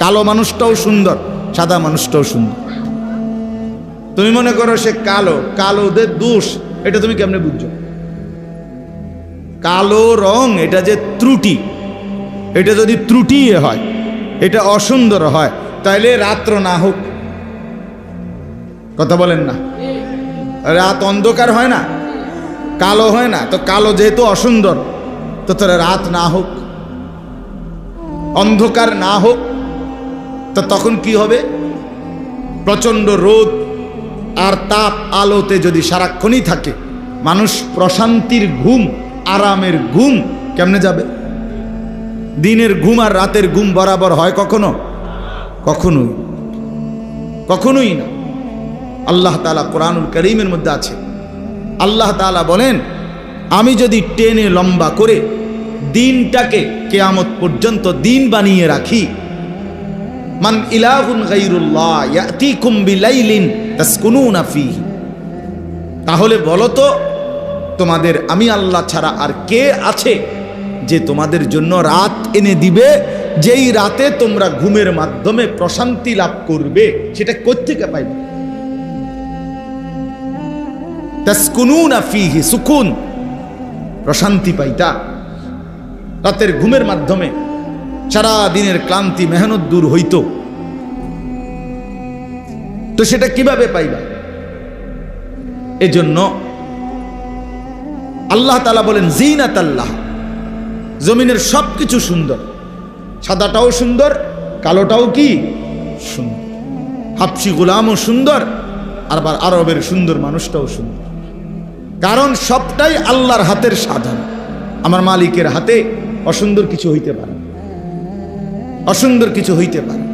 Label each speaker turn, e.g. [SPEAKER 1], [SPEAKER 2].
[SPEAKER 1] কালো মানুষটাও সুন্দর, সাদা মানুষটাও সুন্দর। তুমি মনে করো সে কালো, কালোদের দোষ এটা তুমি কেমনে বুঝছো? কালো রং এটা যে ত্রুটি, এটা যদি ত্রুটি হয়, এটা অসুন্দর হয়, তাইলে রাত্র না হোক। কথা বলেন না? রাত অন্ধকার হয় না, কালো হয় না? তো কালো যেহেতু অসুন্দর, তো তোর রাত না হোক, অন্ধকার না হোক, তো তখন কি হবে? প্রচণ্ড রোদ আর তাপ আলোতে যদি সারাক্ষণই থাকে, মানুষ প্রশান্তির ঘুম, আরামের ঘুম কেমনে যাবে? দিনের ঘুম আর রাতের ঘুম বরাবর হয় কখনো? কখনোই কখনোই না। আল্লাহ তাআলা কোরআনুল কারীমের মধ্যে আছে, আল্লাহ তাআলা বলেন, আমি যদি টেনে লম্বা করে দিনটাকে কিয়ামত পর্যন্ত দিন বানিয়ে রাখি, মান ইলাহুন গায়রুল্লাহ ইয়াতিকুম বিলাইলিন তাসকুনুনা ফীহি, তাহলে বলো তো তোমাদের আমি আল্লাহ ছাড়া আর কে আছে যে তোমাদের জন্য রাত এনে দিবে, যেই রাতে তোমরা ঘুমের মাধ্যমে প্রশান্তি লাভ করবে? সেটা কোত্থেকে পাইবে? তাসকুনুনা ফীহি, সুকুন, প্রশান্তি পাইতা রাতের ঘুমের মাধ্যমে। সারা দিনের ক্লান্তি মেহনত দূর হইত, তো সেটা কিভাবে পাইবা? এজন্য আল্লাহ তাআলা বলেন জিনাতাল্লাহ, জমিনের সবকিছু সুন্দর, সাদাটাও সুন্দর, কালোটাও কি সুন্দর, হাবশি গোলামও সুন্দর, আর আরবের সুন্দর মানুষটাও সুন্দর। কারণ সবটাই আল্লাহর হাতের সাধন। আমার মালিকের হাতে অসুন্দর কিছু হইতে পারে, অসুন্দর কিছু হইতে পারে।